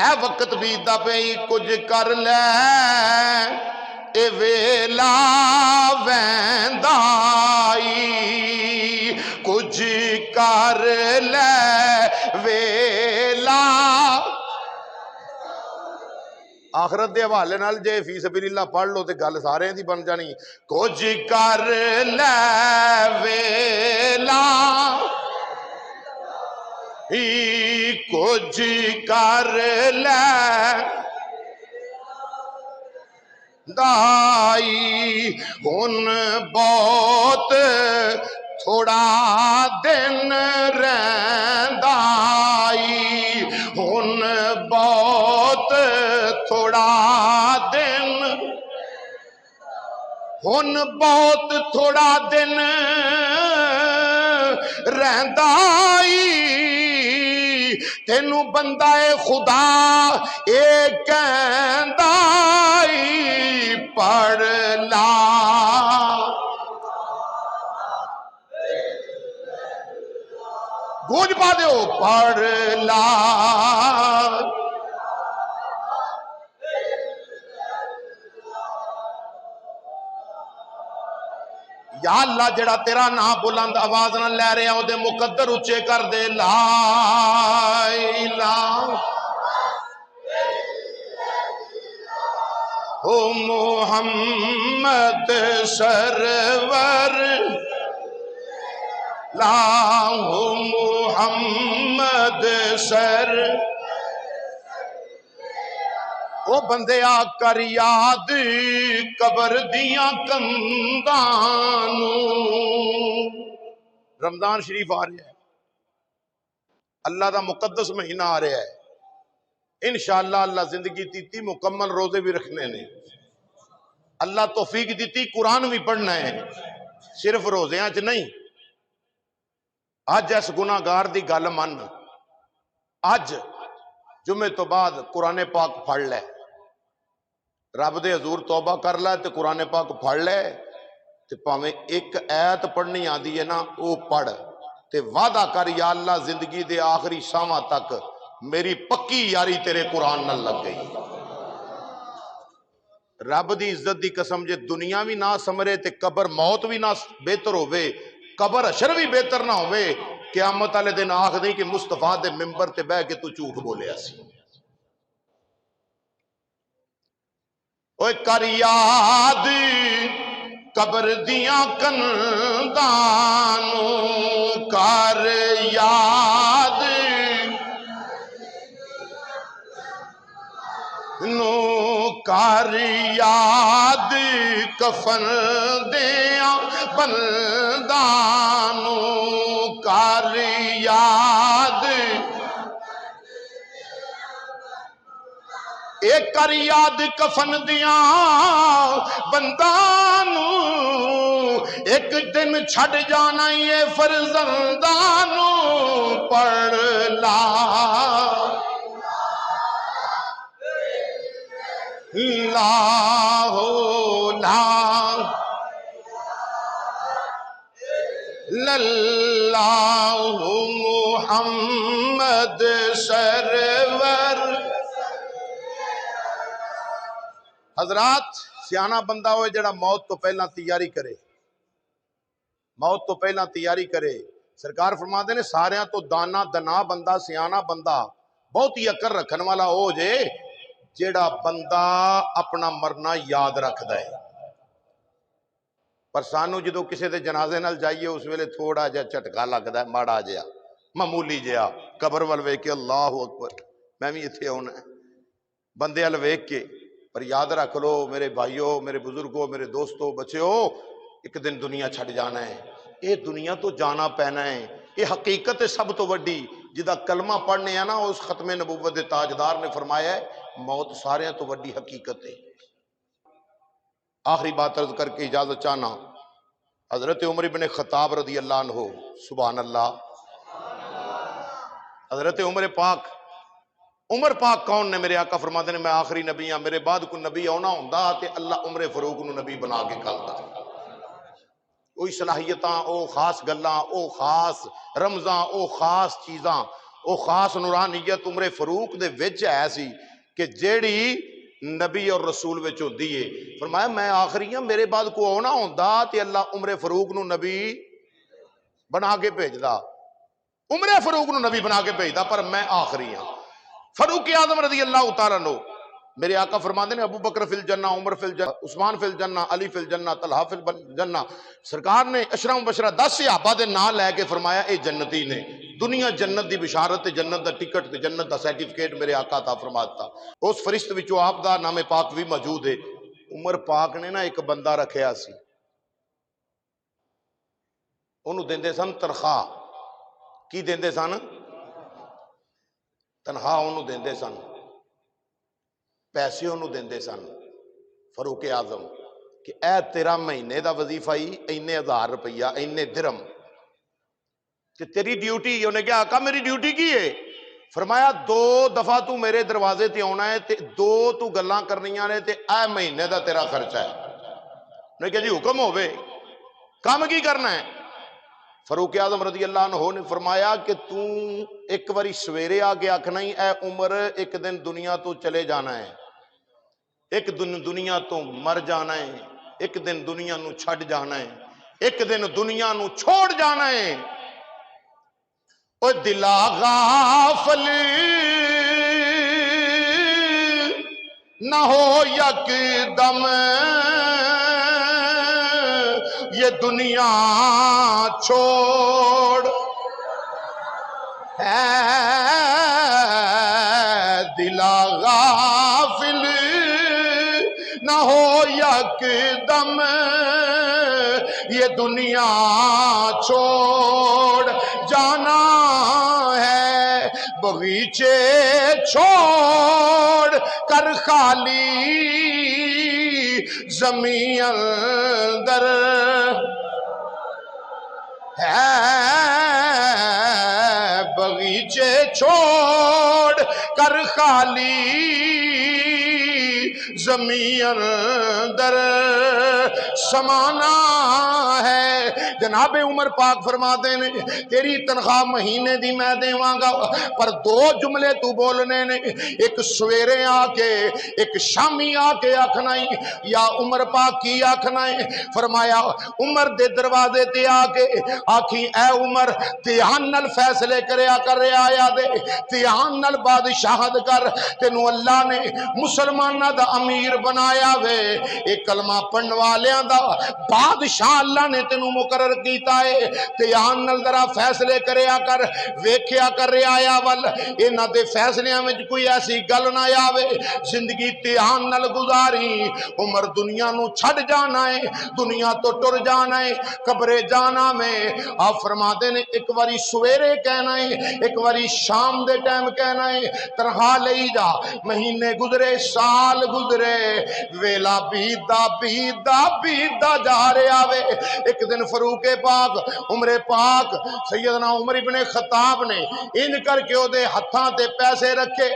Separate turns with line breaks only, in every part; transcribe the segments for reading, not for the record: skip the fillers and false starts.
ए वक्त बीतदा पे कुछ कर ले ए वेला वैंदाई कुछ कर ले वेला आखरत के हवाले नाल जे फी सबीलिल्लाह पढ़ लो तो गल सारे दी बन जानी कुछ कर ले वेला कुछ कर ले दाई हुन बहुत थोड़ा दिन रैंदाई हुन बहुत थोड़ा दिन हुन बहुत थोड़ा दिन रैंदाई तेनू बंदा ए खुदा ए कहंदाई पढ़ ला गूंज पा दो पढ़ ला या अल्लाह जेड़ा तेरा नाम बुलंद आवाज ना लै रहा ओदे मुकद्दर उच्चे कर दे ला हो मुहम्मद सरवर ला हो मुहम्मद सर ओ बंदे आ कर याद कबर दिया कंधां रमजान शरीफ आ रहा है अल्लाह का मुकद्दस महीना आ रहा है इंशाअल्लाह अल्लाह जिंदगी दी मुकम्मल रोजे भी रखने ने अल्लाह तौफीक दी कुरान भी पढ़ना है सिर्फ रोजियां च नहीं अज इस गुनाहगार की गल मन अज जुमे तो बाद कुरान पाक फड़ लै रब दे हजूर तौबा कर लै तो कुरान पाक फड़ लै तो भावें एक ऐत पढ़नी आती है ना वो पढ़ ते वादा कर या अल्लाह जिंदगी दे आखिरी सावां तक मेरी पक्की यारी तेरे कुरान नाल लग गई रब दी इज्जत दी कसम जे दुनिया भी ना समरे ते कबर मौत भी ना बेहतर होवे कबर अशर भी बेहतर ना होवे क़यामत वाले दिन आख दी कि मुस्तफा दे मिंबर ते बह के तू झूठ बोलिया सी ओए कर याद कबर दिया कंधां कर याद नो कर याद कफन दिया बंदां कर याद एक कर याद कफन दिया बंदां एक दिन छड़ जाना ये फर्जंदां पढ़ ला हो ला लल्लाहु मुहम्मद सरवर हजरात सियाना बंदा हो जड़ा मौत तो पहला तैयारी करे मौत तो पहला तैयारी करे सरकार फरमाते ने सारियां तो दाना दना बंदा सियाना बंदा बहुत ही अकल रखने वाला हो जे जेड़ा बंदा अपना मरना याद रखता है पर सानू जो किसी के जनाजे नाल जाइए उस वेले थोड़ा जहा झटका लगता है माड़ा जहा मामूली जहा कबर वाल वेख के अल्लाह अकबर मैं भी इत्थे आना बंदे वाल वेख के पर याद रख लो मेरे भाइयों मेरे बुजुर्गों मेरे दोस्तों बच्चों एक दिन दुनिया छड़ जाना है ये दुनिया तो जाना पैना है ये हकीकत है सब तो वड्डी जिदा कलमा पढ़ने ना उस खत्मे नबूवत के ताजदार ने फरमाया है मौत सारियां तो वड्डी हकीकत है आखिरी बात अर्ज करके इजाजत चाहना हजरत उमर इब्ने खत्ताब रदी अल्लाह अन्हु सुभान अल्लाह हजरत उमर पाक कौन ने मेरे आका फरमाते ने मैं आखिरी नबी हाँ मेरे बाद कोई नबी आना होंदा ते अल्लाह उमरे फरूक नूं नबी बना के घल्लदा कोई सलाहियतां ओ खास गल्लां ओ खास रमजां ओ खास चीज़ां वो खास नूरानीयत उमरे फरूक दे विच है सी कि जेड़ी नबी और रसूल विच होंदी है। फरमाया मैं आखिरी हां, मेरे बाद कोई आना होंदा ते अल्लाह उमरे फरूक नू नबी बना के भेजदा, उमरे फरूक नू नबी बना के भेजदा, पर मैं आखिरी हां। फरूक आजम रजी अल्लाह तआला अन्हु, मेरे आका फरमाते ने अबू बकर फिल जन्ना, उमर फिल जन्ना, उस्मान फिल जन्ना, अली फिल जन्ना, तलहा फिल जन्ना। सरकार ने अशरा मुबशरा 10 सहाबा दे नाम लैके फरमाया ये जन्नती ने, दुनिया जन्नत की बिशारत, जन्नत का टिकट, जन्नत का सर्टिफिकेट मेरे आका ता फरमाता। उस फरिश्त विचों आप दा नामे पाक भी मौजूद है। उमर पाक ने ना एक बंदा रखिया सी, उन्होंने देंदे सन तनख्वाह। की देंदे सन? तनख्वाह उन्होंने देंदे सन, पैसे उन्होंने देंदे सन फरूक आजम कि ए तेरा महीने का वजीफा ही इन्ने 1000 रुपया, इन्ने दिरम, कि तेरी ड्यूटी। उन्हें क्या आका मेरी ड्यूटी की है? फरमाया 2 दफा तू मेरे दरवाजे ते आना है ते 2 तू गल्लां करनियां ने ते ए महीने का तेरा खर्चा है। उन्हें क्या जी हुक्म होवे, काम की करना है? फरूक आजम रजी अल्लाह अन्हु ने फरमाया कि तू एक बारी सवेरे आके आखना ही ए उमर एक दिन दुनिया तो चले जाना है, एक दिन दुनिया तो मर जाना है, एक दिन दुनिया नू छड़ जाना है, एक दिन दुनिया नू छोड़ जाना है। ओ दिला गाफल न हो यकदम ये दुनिया छोड़, है दिला गाफिल न हो यकदम ये दुनिया छोड़ जाना है, बगीचे छोड़ कर खाली ज़मीन अंदर है, बगीचे छोड़ कर खाली ज़मीन अंदर समाना है। जनाबे उमर पाक फरमाते ने तेरी तनख्वाह महीने दी मैं देवांगा, पर 2 जुमले तू बोलने ने, एक सवेरे आके एक शामी आके आखना ही। या उमर पाक की आखना है? फरमाया उमर दे दरवाजे ते आके आखी ए उमर ध्यान नाल फैसले करया कर आया दे, ध्यान नाल बादशाहत कर, तेनू अल्लाह ने मुसलमाना दा अमीर बनाया वे, एक कलमा पढ़न वालियां दा बादशाह अल्लाह ने तेनू मुकर्रर कीता है। ध्यान नाल जरा फैसले करया कर, वेख्या कर आया वल, इन्हां दे फैसलियां विच कोई ऐसी गल ना आवे। जिंदगी ध्यान नाल गुजारी, उमर दुनिया नू छड़ जाना है, दुनिया तो टुर जाना है, कब्रे जाना में। आप फरमाते ने एक बारी सवेरे कहना है, एक बारी शाम दे टाइम कहना है, तनख्वाह ले जा। महीने गुजरे, साल गुजरे, वेला बीतदा बीतदा बीतदा जा रहा वे। एक दिन फरूके पाक उमरे पाक सैयदना उमर इब्ने खत्ताब ने इन करके ओदे हत्थां ते पैसे रखे,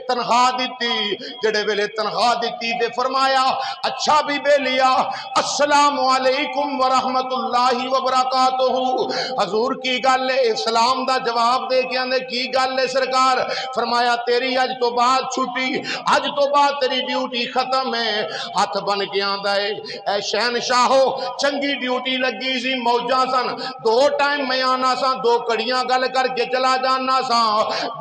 तनख्वाह दी। जेड़े वेले तनख्वाह दी ते फरमाया अच्छा भी बेलिया, अस्सलामु अलैकुम व रहमतुल्लाहि व बरकातुहू। हजूर की गल है? सलाम दा जवाब दे के आंदे की गल है सरकार? फरमाया तेरी अज तो बाद छुट्टी, अज तो बाद तेरी ड्यूटी खत्म है। हथ बन के आंदा है ए शहनशाहो चंगी ड्यूटी लगी सी, मौजा सन, 2 टाइम मैं आना सा, 2 कड़ियां गल करके चला जाना सा,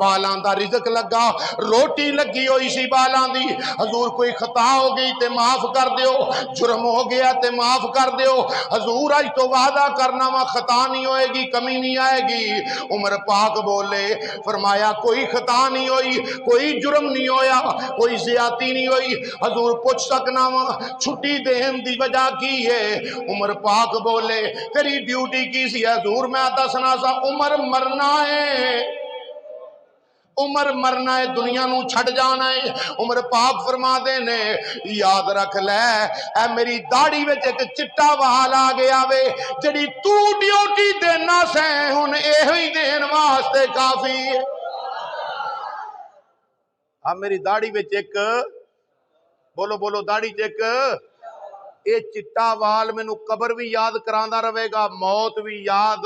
बालां दा रिजक लगा, रोटी लगी हुई सी बालां दी। हजूर कोई खता हो गई ते माफ कर दियो, जुर्म हो गया ते माफ कर दियो। हजूर अज तो वादा करना वा खता नहीं होएगी, कमी नहीं आएगी। उमर पाक बोले, फरमाया कोई खता नहीं हुई, कोई जुर्म नहीं होया, कोई ज्यादती नहीं हुई। हजूर पूछ सकना वा छुट्टी देन दी वजह की है? उमर पाक बोले तेरी ड्यूटी की सी? हजूर मैं दसना सा, उमर मरना है, उमर मरना है, दुनिया नू छड़ जाना है। उमर पाक फरमाते ने याद रख ले ए मेरी दाढ़ी विच एक चिट्टा वाल आ गया वे, जड़ी तू ड्यूटी देना से हुन एहो ही देन वास्ते काफी है। आ मेरी दाढ़ी विच एक, बोलो बोलो, दाढ़ी च एक ये चिट्टा वाल मैनू कबर भी याद करांदा रहेगा, मौत भी याद,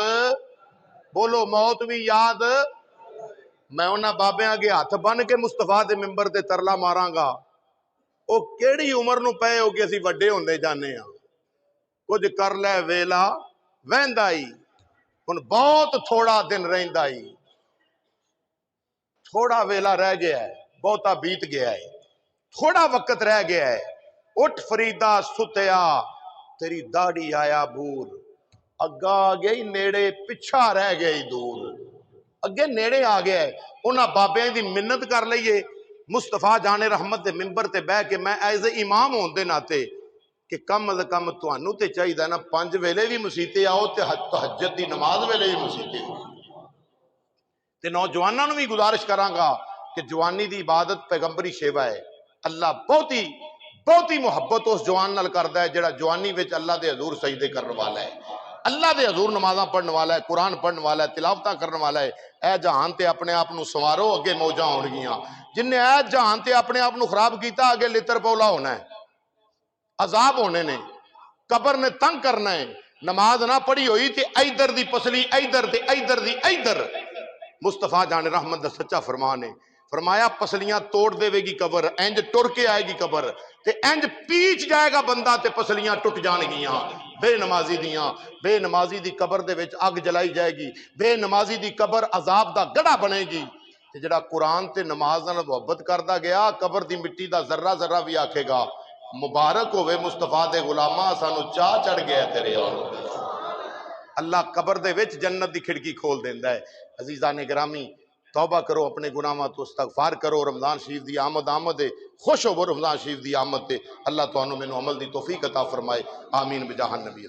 बोलो मौत भी याद, मैं उन्होंने बाबे अगे हथ बन के मुस्तफा के मिंबर से तरला मारांगा, वो केड़ी उम्र नूं पए हो कि असीं वड्डे होंदे जाने आ। कुछ कर लै वेला वहंदा ही, हुण बहुत थोड़ा दिन रहिंदा ही, थोड़ा वेला रह गया है, बहुता बीत गया है, थोड़ा वक्त रह गया है। उठ फरीदा सुतया, तेरी दाढ़ी आया बूर, अग्गा आ गई नेड़े, पिछा रह गई दूर। अगे नेड़े आ गया है। उन्हां बाबियां दी मिन्नत कर लईए मुस्तफा जाने रहमत दे मिंबर ते बह के, मैं एज ए इमाम होने दे नाते कि कम अज कम तुहानू ते चाहिए ना 5 वेले भी मसीते आओ ते तहज्जुद दी नमाज वेले भी मसीते हो। ते नौजवानों भी गुजारिश करांगा कि जवानी दी इबादत पैगंबरी सेवा है। अल्लाह बहुत ही मुहब्बत उस जवान नाल करदा है जिहड़ा जवानी विच अल्लाह दे हजूर सजदे करने वाला है, अल्लाह दे हजूर नमाज़ां पढ़ने वाला है, कुरान पढ़ने वाला है, तिलावतां करने वाला है। ए जहान ते अपने आप नूं संवारो, अगे मौजां होणगियां। जिन्हें ए जहान ते अपने आप नूं खराब कीता, अगे लितर पौला होना है, अजाब होने ने, कबर ने तंग करना है। नमाज ना पढ़ी हुई ते इधर दी पसली इधर ते इधर दी इधर। मुस्तफा जाने रहमत दा सच्चा फरमान है, फरमाया पसलियां तोड़ देवेगी कबर, इंज टुर के आएगी कबर ते इंज पीछ जाएगा बंदा ते पसलियां टुट जाणगियां। बेनमाजी दियां, बेनमाजी दी कबर दे विच अग जलाई जाएगी, बेनमाजी दी कबर अजाब दा गड़ा बनेगी। ते जिहड़ा कुरान ते नमाज नाल मुहब्बत करदा गया, कबर दी मिट्टी दा जर्रा जर्रा भी आखेगा मुबारक होवे मुस्तफा दे गुलामा, सानू चाह चढ़ गया तेरे और। अल्लाह कबर दे विच जन्नत दी खिड़की खोल देंदा है। अजीजा ने ग्रामी, तौबा करो, अपने गुनाहों तो इस्तगफार करो। रमजान शरीफ दी आमद है, खुश होवो रमजान शरीफ दी आमद ते। अल्लाह तुहानू मैनू अमल दी तौफीक अता फरमाए। आमीन बिजाहन नबी।